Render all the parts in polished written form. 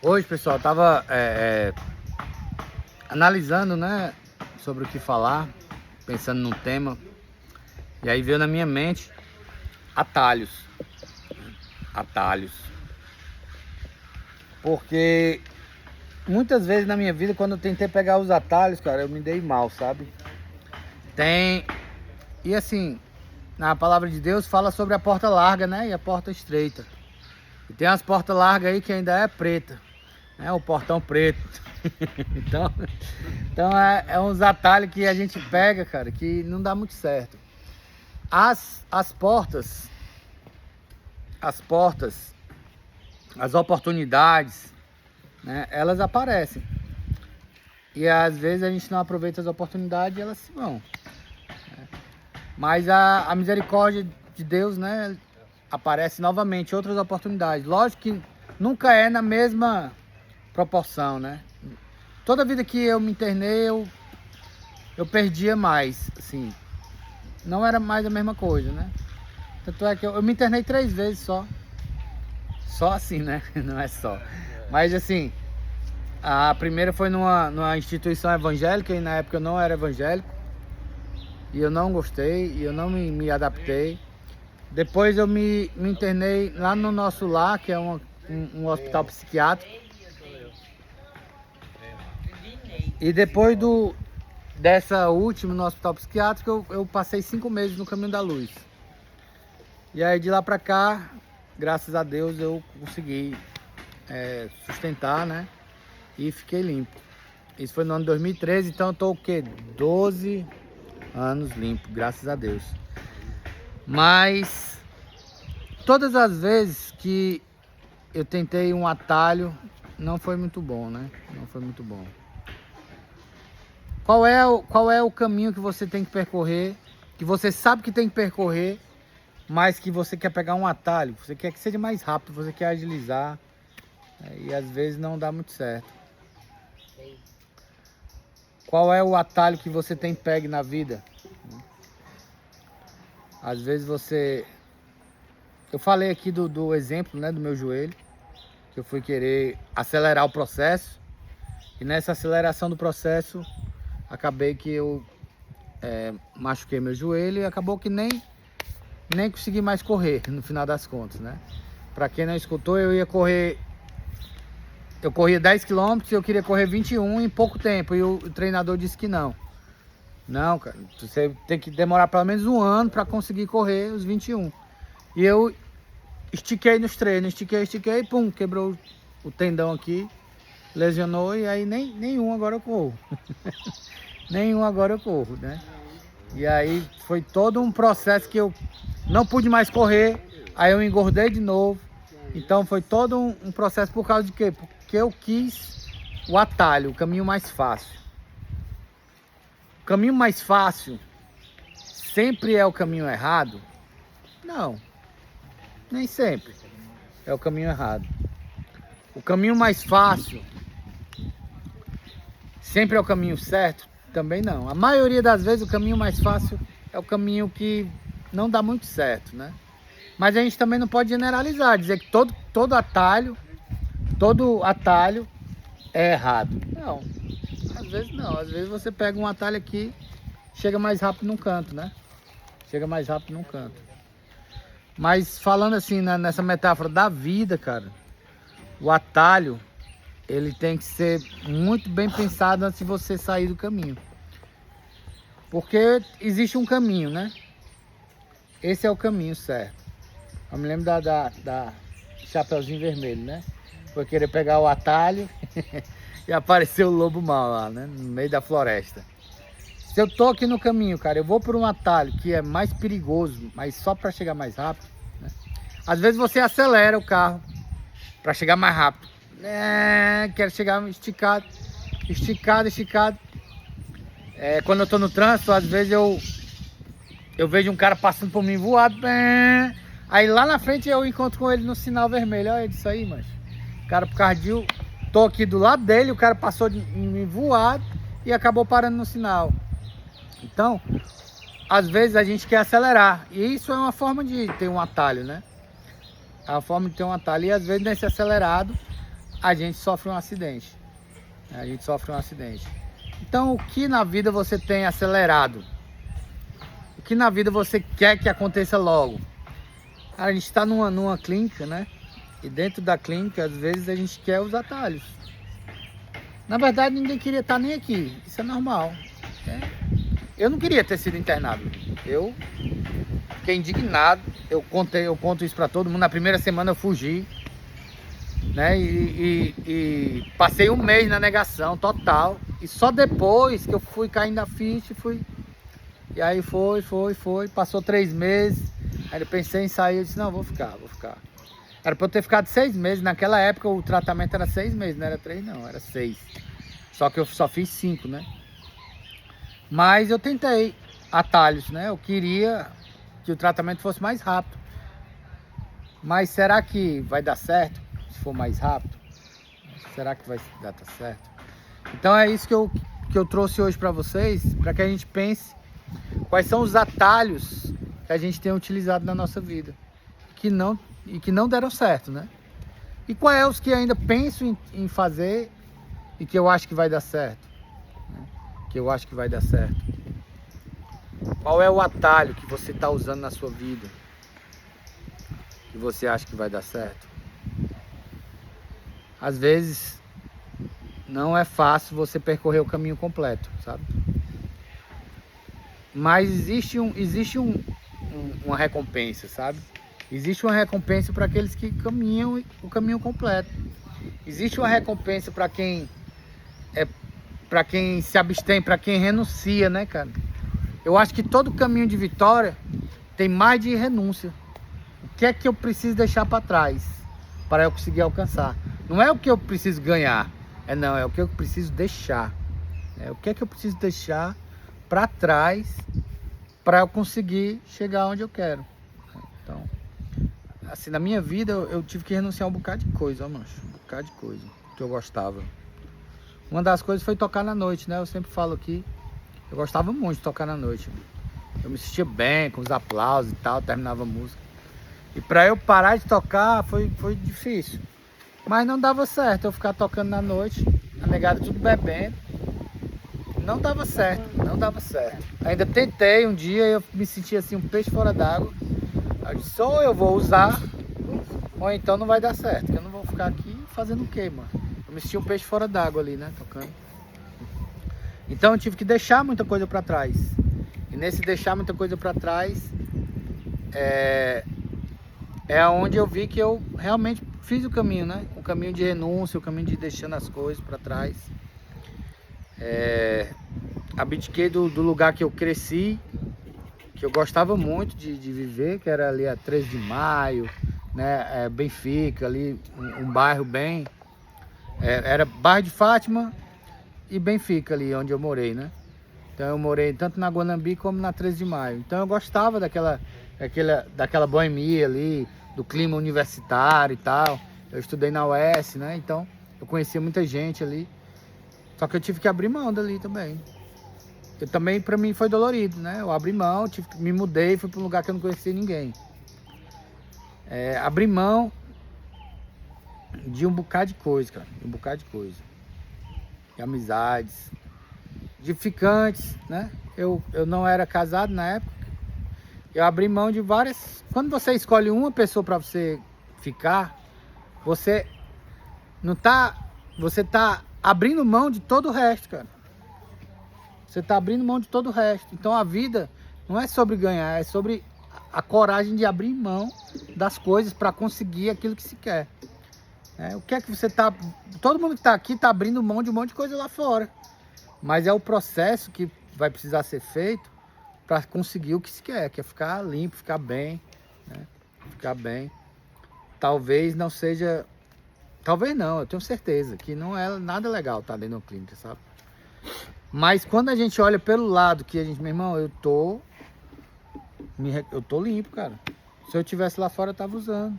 Hoje, pessoal, eu tava analisando, né, sobre o que falar, pensando num tema, e aí veio na minha mente atalhos. Atalhos. Porque muitas vezes na minha vida, quando eu tentei pegar os atalhos, cara, eu me dei mal, sabe? E assim, na palavra de Deus fala sobre a porta larga, né, e a porta estreita. E tem umas portas largas aí que ainda é preta, né, o portão preto. Então é uns atalhos que a gente pega, cara, que não dá muito certo. As portas, as oportunidades, né, elas aparecem. E às vezes a gente não aproveita as oportunidades e elas se vão. Mas a misericórdia de Deus, né, aparece novamente, outras oportunidades. Lógico que nunca é na mesma proporção, né? Toda vida que eu me internei, eu perdia mais, assim. Não era mais a mesma coisa, né? Tanto é que eu me internei 3 vezes só. Só assim, né? Não é só. Mas assim, a primeira foi numa instituição evangélica, e na época eu não era evangélico. E eu não gostei, e eu não me adaptei. Depois eu me internei lá no Nosso Lar, que é um hospital psiquiátrico. E depois dessa última no hospital psiquiátrico, eu passei 5 meses no Caminho da Luz. E aí de lá pra cá, graças a Deus, eu consegui sustentar, né? E fiquei limpo. Isso foi no ano de 2013, então eu tô o quê? 12 anos limpo, graças a Deus. Mas todas as vezes que eu tentei um atalho, não foi muito bom, né? Não foi muito bom. Qual é o caminho que você tem que percorrer, que você sabe que tem que percorrer, mas que você quer pegar um atalho, você quer que seja mais rápido, você quer agilizar, e às vezes não dá muito certo. Qual é o atalho que você tem pegue na vida? Às vezes eu falei aqui do exemplo, né, do meu joelho, que eu fui querer acelerar o processo, e nessa aceleração do processo, acabei que eu machuquei meu joelho e acabou que nem consegui mais correr no final das contas, né? Pra quem não escutou, eu corria 10 km e eu queria correr 21 em pouco tempo, e o treinador disse que não. Não, cara, você tem que demorar pelo menos 1 ano para conseguir correr os 21. E eu estiquei nos treinos, estiquei, pum, quebrou o tendão aqui, lesionou, e aí nenhum agora eu corro. Nenhum agora eu corro, né? E aí foi todo um processo que eu não pude mais correr, aí eu engordei de novo. Então foi todo um processo por causa de quê? Porque eu quis o atalho, o caminho mais fácil. O caminho mais fácil sempre é o caminho errado? Não, nem sempre é o caminho errado. O caminho mais fácil sempre é o caminho certo? Também não. A maioria das vezes o caminho mais fácil é o caminho que não dá muito certo, né? Mas a gente também não pode generalizar, dizer que todo atalho é errado. Não, às vezes não. Às vezes você pega um atalho aqui, chega mais rápido num canto, né? Chega mais rápido num canto. Mas falando assim, nessa metáfora da vida, cara, o atalho, ele tem que ser muito bem pensado antes de você sair do caminho. Porque existe um caminho, né? Esse é o caminho certo. Eu me lembro da Chapeuzinho Vermelho, né? Foi querer pegar o atalho e apareceu o lobo mau lá, né? No meio da floresta. Se eu tô aqui no caminho, cara, eu vou por um atalho que é mais perigoso, mas só para chegar mais rápido, né? Às vezes você acelera o carro para chegar mais rápido. Quero chegar esticado. Quando eu tô no trânsito, às vezes eu vejo um cara passando por mim voado. Aí lá na frente eu encontro com ele no sinal vermelho. Olha isso aí, mas o cara, por causa de tô aqui do lado dele, o cara passou de mim voado e acabou parando no sinal. Então, às vezes a gente quer acelerar, e isso é uma forma de ter um atalho, né? É uma forma de ter um atalho, e às vezes nesse acelerado a gente sofre um acidente. A gente sofre um acidente. Então, o que na vida você tem acelerado? O que na vida você quer que aconteça logo? A gente está numa clínica, né? E dentro da clínica, às vezes, a gente quer os atalhos. Na verdade, ninguém queria estar nem aqui. Isso é normal. Eu não queria ter sido internado. Eu fiquei indignado. Eu conto isso para todo mundo. Na primeira semana eu fugi, né? E passei um mês na negação total. E só depois que eu fui caindo a ficha, e aí foi. Passou 3 meses. Aí eu pensei em sair. Eu disse, não, vou ficar. Era pra eu ter ficado 6 meses. Naquela época o tratamento era 6 meses, não era 3 não, era 6. Só que eu só fiz 5, né? Mas eu tentei atalhos, né? Eu queria que o tratamento fosse mais rápido. Mas será que vai dar certo se for mais rápido? Será que vai dar certo? Então é isso que eu trouxe hoje para vocês, para que a gente pense quais são os atalhos que a gente tem utilizado na nossa vida que não deram certo, né? E quais é os que ainda penso em fazer e que eu acho que vai dar certo, né? Que eu acho que vai dar certo. Qual é o atalho que você está usando na sua vida que você acha que vai dar certo? Às vezes não é fácil você percorrer o caminho completo, sabe? Mas existe uma recompensa, sabe? Existe uma recompensa para aqueles que caminham o caminho completo. Existe uma recompensa para quem se abstém, para quem renuncia, né, cara? Eu acho que todo caminho de vitória tem mais de renúncia. O que é que eu preciso deixar para trás para eu conseguir alcançar? Não é o que eu preciso ganhar, é o que eu preciso deixar. O que é que eu preciso deixar para trás para eu conseguir chegar onde eu quero. Então, assim, na minha vida eu tive que renunciar a um bocado de coisa, ó, mancho, um bocado de coisa que eu gostava. Uma das coisas foi tocar na noite, né? Eu sempre falo aqui, eu gostava muito de tocar na noite. Eu me sentia bem com os aplausos e tal, terminava a música. E para eu parar de tocar foi difícil. Mas não dava certo eu ficar tocando na noite, a negada tudo bebendo. Não dava certo. Ainda tentei um dia, eu me senti assim, um peixe fora d'água. Eu disse, ou eu vou usar, ou então não vai dar certo. Que eu não vou ficar aqui fazendo o quê, mano? Eu me senti um peixe fora d'água ali, né, tocando. Então eu tive que deixar muita coisa pra trás. E nesse deixar muita coisa pra trás, é onde eu vi que eu realmente fiz o caminho, né? O caminho de renúncia, o caminho de deixando as coisas pra trás. Abdiquei do lugar que eu cresci, que eu gostava muito de viver, que era ali a 13 de Maio, né? Benfica, ali um bairro bem... era bairro de Fátima e Benfica ali onde eu morei, né? Então eu morei tanto na Guanambi como na 13 de Maio. Então eu gostava daquela boemia ali, do clima universitário e tal. Eu estudei na UES, né? Então eu conhecia muita gente ali. Só que eu tive que abrir mão dali também. Eu também, pra mim, foi dolorido, né? Eu abri mão, me mudei, fui pra um lugar que eu não conhecia ninguém. Abri mão de um bocado de coisa, cara. Um bocado de coisa. De amizades, de ficantes, né? Eu não era casado na época. Eu abri mão de várias... Quando você escolhe uma pessoa pra você ficar, você não tá... Você tá abrindo mão de todo o resto, cara. Você tá abrindo mão de todo o resto. Então a vida não é sobre ganhar, é sobre a coragem de abrir mão das coisas para conseguir aquilo que se quer. O que é que você tá... Todo mundo que tá aqui tá abrindo mão de um monte de coisa lá fora. Mas é o processo que vai precisar ser feito para conseguir o que se quer, que é ficar limpo, ficar bem, né? Ficar bem. Talvez não seja... Talvez não, eu tenho certeza que não é nada legal estar dentro da clínica, sabe? Mas quando a gente olha pelo lado que a gente, meu irmão, eu tô limpo, cara. Se eu tivesse lá fora, eu tava usando.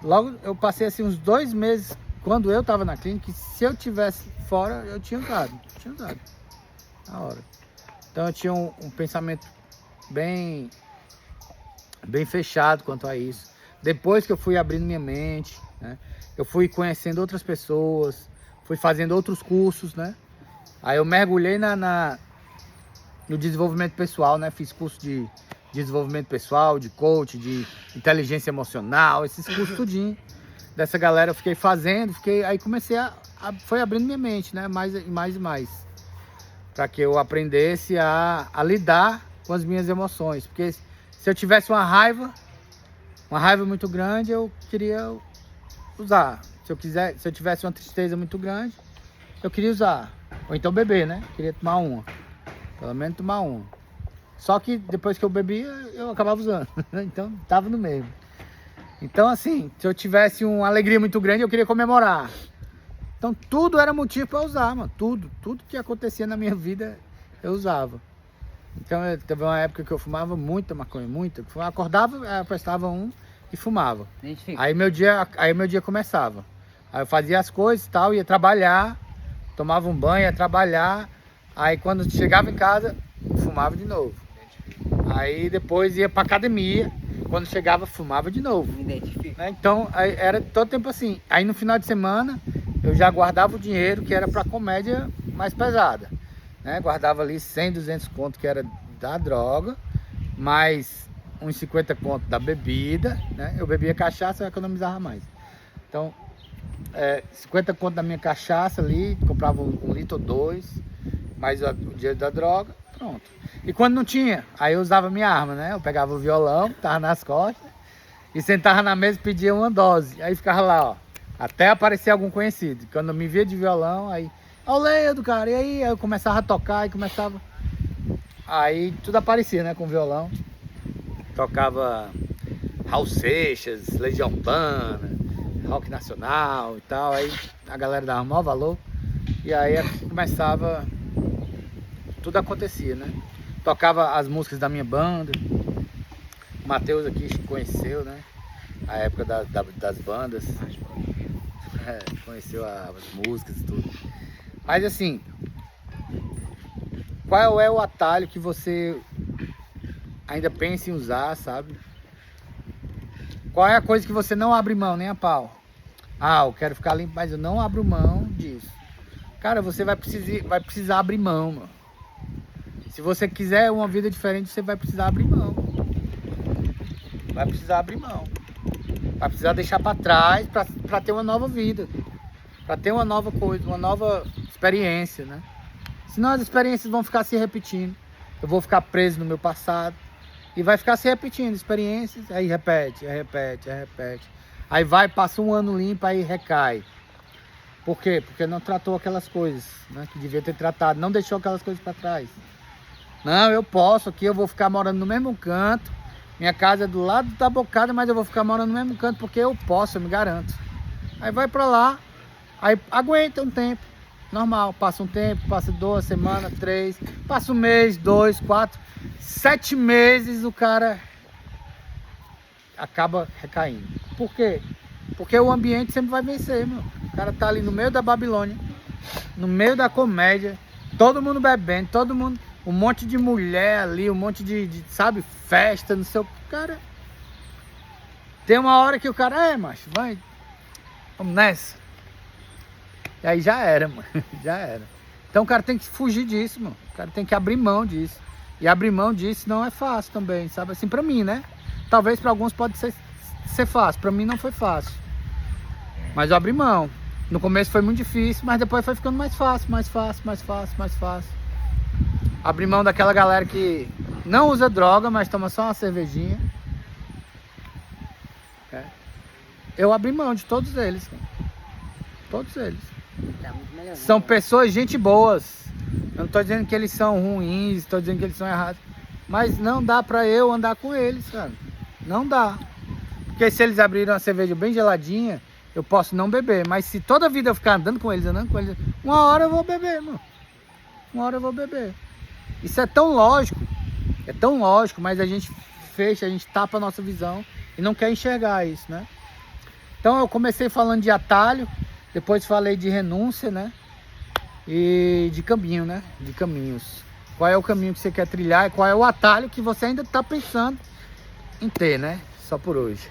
Logo, eu passei assim uns 2 meses, quando eu tava na clínica, se eu tivesse fora, eu tinha usado. Na hora. Então eu tinha um pensamento bem fechado quanto a isso. Depois que eu fui abrindo minha mente, né? eu fui conhecendo outras pessoas, fui fazendo outros cursos, né? Aí eu mergulhei no desenvolvimento pessoal, né? Fiz curso de desenvolvimento pessoal, de coach, de inteligência emocional, esses cursos tudinho. Dessa galera eu fiquei fazendo, aí comecei foi abrindo minha mente, né? Mais e mais. Para que eu aprendesse a lidar com as minhas emoções. Porque se eu tivesse uma raiva muito grande, eu queria usar. Se eu tivesse uma tristeza muito grande, eu queria usar. Ou então beber, né? Queria tomar uma. Pelo menos tomar uma. Só que depois que eu bebia, eu acabava usando. Então, tava no mesmo. Então, assim, se eu tivesse uma alegria muito grande, eu queria comemorar. Então, tudo era motivo para usar, mano. Tudo que acontecia na minha vida, eu usava. Então, teve uma época que eu fumava muita maconha, muita. Eu acordava, prestava um e fumava. Aí meu dia começava. Aí eu fazia as coisas e tal, ia trabalhar, tomava um banho, ia trabalhar. Aí quando chegava em casa, fumava de novo. Aí depois ia pra academia. Quando chegava, fumava de novo. Né? Então, aí era todo tempo assim. Aí no final de semana, eu já guardava o dinheiro que era pra comédia mais pesada. Né? Guardava ali 100, 200 conto que era da droga, mais uns 50 conto da bebida. Né? Eu bebia cachaça, eu economizava mais. Então, 50 conto da minha cachaça ali, comprava um litro ou dois, mais o dinheiro da droga, pronto. E quando não tinha, aí eu usava minha arma, né? Eu pegava o violão, tava nas costas, e sentava na mesa e pedia uma dose. Aí ficava lá, ó, até aparecer algum conhecido. Quando eu me via de violão, aí, ó o Leido, cara, e aí eu começava a tocar e começava... Aí tudo aparecia, né, com violão. Tocava Raul Seixas, Legião Urbana, rock nacional e tal. Aí a galera dava maior valor. E aí começava... Tudo acontecia, né? Tocava as músicas da minha banda. O Matheus aqui conheceu, né? A época das bandas. Conheceu as músicas e tudo. Mas assim, qual é o atalho que você ainda pensa em usar, sabe? Qual é a coisa que você não abre mão, nem a pau? Ah, eu quero ficar limpo, mas eu não abro mão disso. Cara, você vai precisar abrir mão, mano. Se você quiser uma vida diferente, você vai precisar abrir mão. Vai precisar abrir mão. Vai precisar deixar para trás para ter uma nova vida. Para ter uma nova coisa, uma nova experiência, né? Senão as experiências vão ficar se repetindo. Eu vou ficar preso no meu passado. E vai ficar se repetindo experiências. Aí repete, aí repete, aí repete. Aí vai, passa um ano limpo, aí recai. Por quê? Porque não tratou aquelas coisas, né, que devia ter tratado. Não deixou aquelas coisas para trás. Não, eu posso aqui, eu vou ficar morando no mesmo canto. Minha casa é do lado da bocada, mas eu vou ficar morando no mesmo canto porque eu posso, eu me garanto. Aí vai pra lá, aí aguenta um tempo, normal. Passa um tempo, passa 2 semanas, 3, passa um mês, 2, 4, 7 meses o cara acaba recaindo. Por quê? Porque o ambiente sempre vai vencer, meu. O cara tá ali no meio da Babilônia, no meio da comédia, todo mundo bebendo, todo mundo... Um monte de mulher ali, um monte de sabe, festa, não sei o que, cara. Tem uma hora que o cara, macho, vai, vamos nessa. E aí já era, mano, já era. Então o cara tem que fugir disso, mano. O cara tem que abrir mão disso. E abrir mão disso não é fácil também, sabe? Assim, pra mim, né? Talvez pra alguns pode ser fácil, pra mim não foi fácil. Mas eu abri mão. No começo foi muito difícil, mas depois foi ficando mais fácil, mais fácil, mais fácil, mais fácil. Abrir mão daquela galera que não usa droga, mas toma só uma cervejinha. Eu abri mão de todos eles, cara. Todos eles. Tá muito melhor, São pessoas, gente boas. Eu não tô dizendo que eles são ruins, tô dizendo que eles são errados. Mas não dá pra eu andar com eles, cara. Não dá. Porque se eles abrirem uma cerveja bem geladinha, eu posso não beber. Mas se toda a vida eu ficar andando com eles, uma hora eu vou beber, mano. Uma hora eu vou beber. Isso é tão lógico, mas a gente fecha, a gente tapa a nossa visão e não quer enxergar isso, né? Então eu comecei falando de atalho, depois falei de renúncia, né? E de caminho, né? De caminhos. Qual é o caminho que você quer trilhar e qual é o atalho que você ainda está pensando em ter, né? Só por hoje.